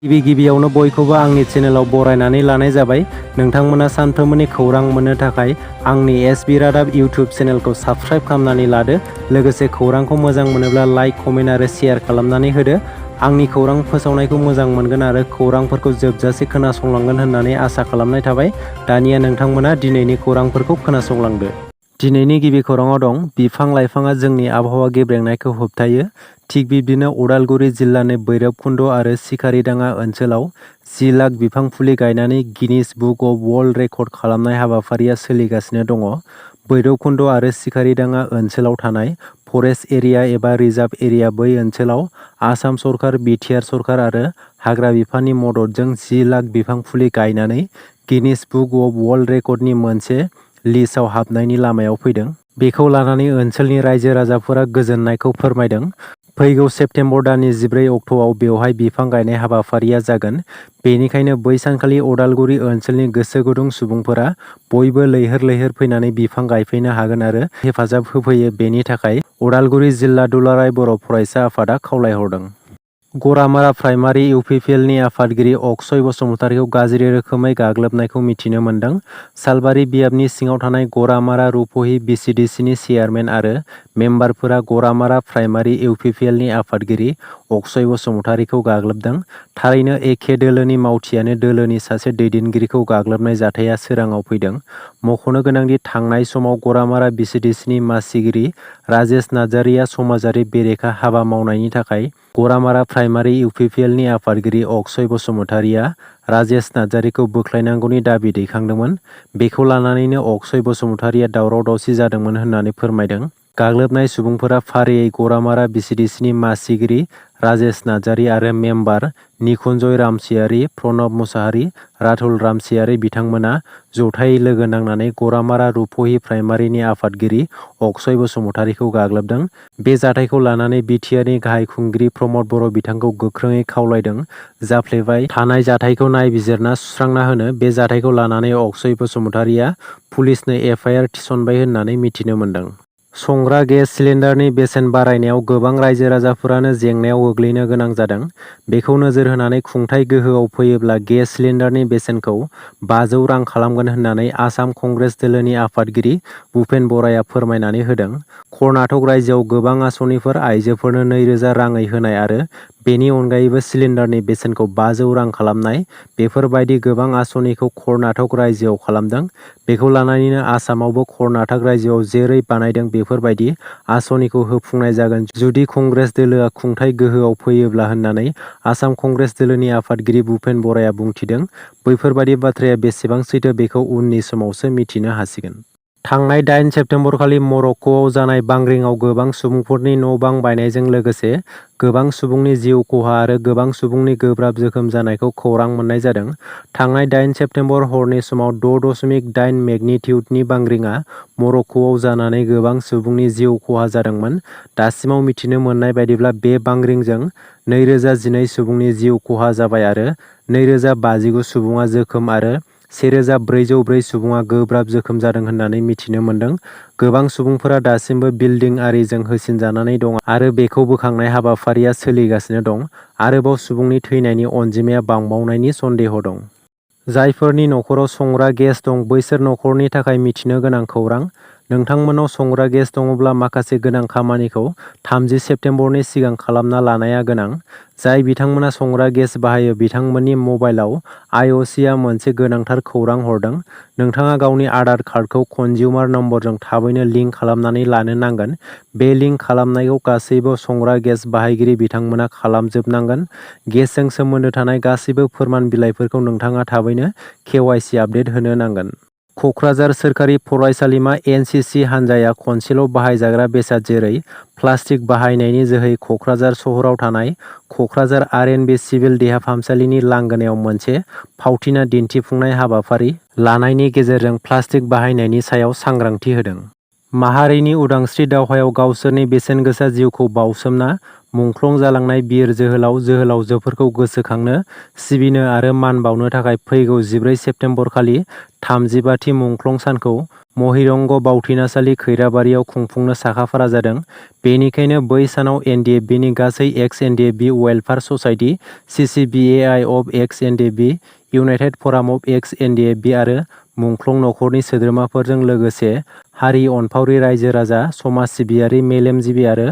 गिबियावनो बयखौबो आंनि चेनेलाव बरायनानै लानाय जाबाय। नोंथांमोना सानफ्रोमबोनि खौरां मोननो थाखाय आंनि एसबि रादाब इउटिउब चेनेलखौ साबस्क्राइब खालामनानै लादो। लोगोसे खौरांखौ मोजां मोनोब्ला लाइक, कमेन्ट आरो शेयार खालामनानै होदो। आंनि खौरां फोसावनायखौ मोजां मोनगोन आरो खौरांफोरखौ जोबजासे खोनासंलांगोन होननानै आसा खालामनाय थाबाय। दानिया नोंथांमोना दिनैनि खौरांफोरखौ खोनासंलांदो। दिनैनि गिबि खौराङाव दं, बिफां-लाइफाङा जोंनि आबहावा गेब्रेंनायखौ होबथायो। थिग बिब्दिनो उदालगुरि जिल्लानि भैरबकुन्द आरो सिखारिडाङा ओनसोलाव 10 लाख बिफां फुलि गायनानै Guinness book of world record खालामनाय हाबाफारिया सोलिगासिनो दङ। भैरबकुन्द आरो सिखारिडाङा ओनसोलाव थानाय फरेस्ट एरिया एबा रिजार्भ एरिया बै ओनसोलाव आसाम सरकार, बिटिआर सरकार आरो हाग्रा बिफाननि मददजों 10 लाख बिफां फुलि गायनानै गिनिस बुक अफ वर्ल्ड रेकर्डनि मोनसे लिस्टआव हाबनायनि लामायाव फैदों। बेखौ लानानै ओनसोलनि रायजो राजाफोरा गोजोननायखौ फोरमायदों। फैगौ सेप्तेम्बर दाननि 14 अक्ट'आव बेवहाय बिफां गायनाय हाबाफारिया जागोन। बेनिखायनो बै सानखालि उदालगुरि ओनसोलनि गोसो गुदुं सुबुंफोरा बयबो लैहोर लैहोर फैनानै बिफां गायफैनो हागोन आरो हेफाजाब होफैयो। बेनि थाखाय उदालगुरि जिल्ला दुलाराय बर' फरायसा आफादा खावलायहरदों। गरामारा प्राइमारि इउपिपिएलनि आफादगिरि अक्षय बसुमतारीखौ गाज्रि रोखोमै गाग्लोबनायखौ मिथिनो मोन्दों। सालबारि बियाबनि सिङाव थानाय गरामारा रुपहि बिसिडिसिनि चेयारमेन आरो मेम्बारफोरा गरामारा प्राइमारि इउपिपिएलनि आफादगिरि अक्षय बसुमतारीखौ गाग्लोबदों। थारैनो एखे दोलोनि मावथियानो दोलोनि सासे दैदेनगिरिखौ गाग्लोबनाय जाथाया सोराङाव फैदों। मख'नो गोनांदि थांनाय समाव गरामारा बिसिडिसिनि मासिगिरि राजेश नार्जारिया समाजारि बेरेखा हाबा मावनायनि थाखाय गरामारा प्राइमारि इउपिपिएलनि आफादगिरि अक्षय बसुमतारीया राजेश नार्जारिखौ बोख्लायनांगौनि दाबि दैखांदोंमोन। बेखौ लानानैनो अक्षय बसुमतारीया दावराव-दावसि जादोंमोन होननानै फोरमायदों। गाग्लोबनाय सुबुंफोरा फारियै गरामारा बिसिडिसिनि मासिगिरि राजेश नार्जारि आरो मेम्बार निकुन्जय रामसियारि, प्रणब मुसाहारि, राथुल रामसियारि बिथांमोना जथायै लोगो नांनानै गरामारा रुपहि प्राइमारिनि आफादगिरि अक्षय बसुमतारीखौ गाग्लोबदों। बे जाथायखौ लानानै बिटिआरनि गाहाय खुंगिरि प्रमद बर' बिथांखौ गोख्रोङै खावलायदों। जाफ्लेबाय थानाय जाथायखौ नायबिजिरना सुस्रांना होनो। बे जाथायखौ लानानै अक्षय बसुमतारीया पुलिसनो एफआइआर थिसनबाय होननानै मिथिनो मोन्दों। संग्रा गेस सिलिन्डारनि बेसेन बारायनायाव गोबां रायजो राजाफोरानो जेंनायाव गोग्लैनो गोनां जादों। बेखौ नोजोर होनानै खुंथाय गोहोआव फैयोब्ला गेस सिलिन्डारनि बेसेनखौ 500 रां खालामगोन होननानै आसाम कंग्रेस दोलोनि आफादगिरि भुपेन बराया फोरमायनानै होदों। कर्नाटक रायजोआव गोबां आसनिफोर आइजोफोरनो 2000 राङै होनाय आरो बेनि अनगायैबो सिलिन्डारनि बेसेनखौ 500 रां खालामनाय, बेफोरबायदि गोबां आसनिखौ कर्नाटक रायजोआव खालामदों। बेखौ लानानैनो आसामावबो कर्नाटक रायजोआव जेरै बानायदों बेफोरबायदि आसनिखौ होफुंनाय जागोन जुदि कंग्रेस दोलोआ खुंथाय गोहोआव फैयोब्ला होननानै आसाम कंग्रेस दोलोनि आफादगिरि भुपेन बराया बुंथिदों। बैफोरबायदि बाथ्राया बेसेबां सैथो बेखौ उननि समावसो मिथिनो हासिगोन। थांनाय 8 सेप्तेम्बरखालि मरक्क'आव जानाय बांग्रिंआव गोबां सुबुंफोरनि न'-बां बायनायजों लोगोसे गोबां सुबुंनि जिउ खहा आरो गोबां सुबुंनि गोब्राब जोखोम जानायखौ खौरां मोननाय जादों। थांनाय 8 सेप्तेम्बर हरनि समाव 6.8 मेगनिटिउडनि बांग्रिंआ मरक्क'आव जानानै गोबां सुबुंनि जिउ खहा जादोंमोन। दासिमाव मिथिनो मोननाय बायदिब्ला बे बांग्रिंजों 2012 सुबुंनि जिउ खहा जाबाय आरो 2059 सुबुङा जोखोम आरो 1404 सुबुङा गोब्राब जोखोम जादों होननानै मिथिनो मोन्दों। गोबां सुबुंफोरा दासिमबो बिल्डिं आरिजों होसिनजानानै दं आरो बेखौ बोखांनाय हाबाफारिया सोलिगासिनो दं। आरोबाव सुबुंनि थैनायनि अनजिमाया बांबावनायनि सन्देह दं। जायफोरनि नखराव संग्रा गेस दं बैसोर नखरनि थाखाय मिथिनो गोनां खौरां। नोंथांमोननाव संग्रा गेस दङब्ला माखासे गोनां खामानिखौ 30 सेप्तेम्बरनि सिगां खालामना लानाया गोनां। जाय बिथांमोना संग्रा गेस बाहायो बिथांमोननि मबाइलाव आइअ'सीआ मोनसे गोनांथार खौरां हरदों। नोंथाङा गावनि आधार कार्डखौ कनजिउमार नम्बरजों थाबैनो लिंक खालामनानै लानो नांगोन। बे लिंक खालामनायखौ गासैबो संग्रा गेस बाहायगिरि बिथांमोना खालामजोबनांगोन। गेसजों सोमोन्दो थानाय गासैबो फोरमान बिलाइफोरखौ नोंथाङा थाबैनो केवाइसि आपडेट होनो नांगोन। क'क्राझार सोरखारि फरायसालिमा एनसिसि हान्जाया खनसेल' बाहायजाग्रा बेसाद जेरै प्लास्टिक बाहायनायनि जोहै क'क्राझार सहराव थानाय क'क्राझार आर.एन.बि सिभिल देहा फाहामसालिनि लांगोनायाव मोनसे फावथिना दिन्थिफुंनाय हाबाफारि लानायनि गेजेरजों प्लास्टिक बाहायनायनि सायाव सांग्रांथि होदों। माहारिनि उदांस्रि दावहायाव गावसोरनि बेसेनगोसा जिउखौ बाउसोमना मुंख्लं जालांनाय बिर जोहोलाव जोहोलावजोफोरखौ गोसोखांनो, सिबिनो आरो मान बावनो थाखाय फैगौ 14 सेप्तेम्बर खालि 35थि मुंख्लं सानखौ महिरंग बावथिनासालि खैराबारियाव खुंफुंनो साखाफारा जादों। बेनिखायनो बै सानाव एनडिएफबिनि गासै एक्स एनडिएफबि वेलफेयार ससाइटि, सिसिबिएआइ of ex NDFB, united forum of ex NDFB आरो मुंख्लं नखरनि सोद्रोमाफोरजों लोगोसे हारि अनफावरि रायजो-राजा, समाज सिबियारि, मेलेमजिबि आरो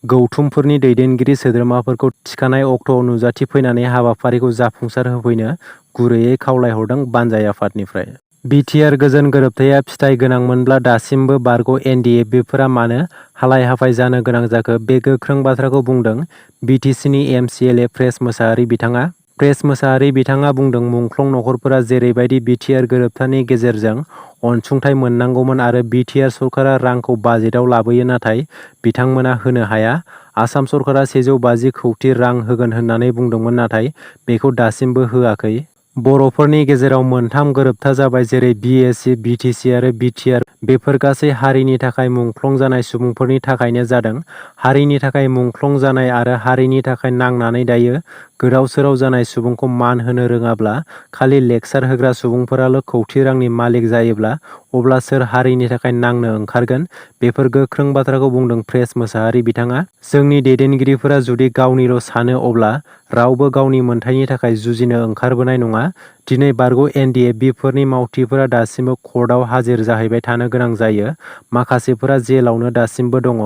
गौथुमफोरनि दैदेनगिरि सोद्रोमाफोरखौ थिखानाय अक्ट'आव नुजाथिफैनानै हाबाफारिखौ जाफुंसार होफैनो गुरैयै खावलायहरदों बानजाय आफादनिफ्राय। बिटिआर गोजोन गोरोबथाया फिथाइ गोनांमोनब्ला दासिमबो बारग' एनडिएफबिफोरा मानो हालाय-हाफाय जानो गोनां जाखो बे गोख्रों बाथ्राखौ बुंदों बिटिसिनि एमसिएलए प्रेस मोसाहारि बिथाङा। प्रेस मोसाहारि बिथाङा बुंदों मुंख्लं नखरफोरा जेरैबायदि बिटिआर गोरोबथानि गेजेरजों अनसुंथाइ मोननांगौमोन आरो बिटिआर सरकारा रांखौ बाजेटआव लाबोयो नाथाय बिथांमोना होनो हाया। आसाम सरकारा 150 कौटि रां होगोन होननानै बुंदोंमोन नाथाय बेखौ दासिमबो होआखै। बर'फोरनि गेजेराव मोनथाम गोरोबथा जाबाय जेरै बिएसि, बिटिसि आरो बिटिआर। बेफोर गासै हारिनि थाखाय मुंख्लं जानाय सुबुंफोरनि थाखायनो जादों। हारिनि थाखाय मुंख्लं जानाय आरो हारिनि थाखाय नांनानै दायो गोदाव-सोराव जानाय सुबुंखौ मान होनो रोङाब्ला, खालि लेक्सार होग्रा सुबुंफोराल' कौटि रांनि मालिक जायोब्ला अब्ला सोर हारिनि थाखाय नांनो ओंखारगोन? बेफोर गोख्रों बाथ्राखौ बुंदों प्रेस मोसाहारि बिथाङा। जोंनि दैदेनगिरिफोरा जुदि गावनिल' सानो अब्ला रावबो गावनि मोनथायनि थाखाय जुजिनो ओंखारबोनाय नङा। दिनै बारग' एनडिएफबिफोरनि मावथिफोरा दासिमबो कर्टआव हाजिर जाहैबाय थानो गोनां जायो। माखासेफोरा जेलावनो दासिमबो दङ।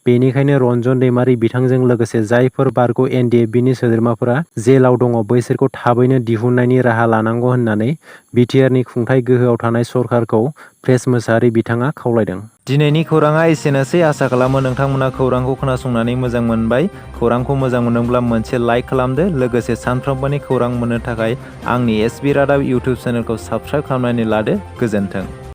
बेनिखायनो रन्जन दैमारि बिथांजों लोगोसे जायफोर बारग' एनडिएफबिनि सोद्रोमाफोरा जेलाव दङ बैसोरखौ थाबैनो दिहुननायनि राहा लानांगौ होननानै बिटिआरनि खुंथाय गोहोआव थानाय सरकारखौ प्रेस मोसाहारि बिथाङा खावलायदों। दिनैनि खौराङा एसेनोसै। आसा खालामो नोंथांमोना खौरांखौ खोनासंनानै मोजां मोनबाय। खौरांखौ मोजां मोनदोंब्ला मोनसे लाइक खालामदो। लोगोसे सानफ्रोमबोनि खौरां मोननो थाखाय आंनि एसबि रादाब इउटुब चेनेलखौ साबस्क्राइब खालामनानै लादो। गोजोन्थों।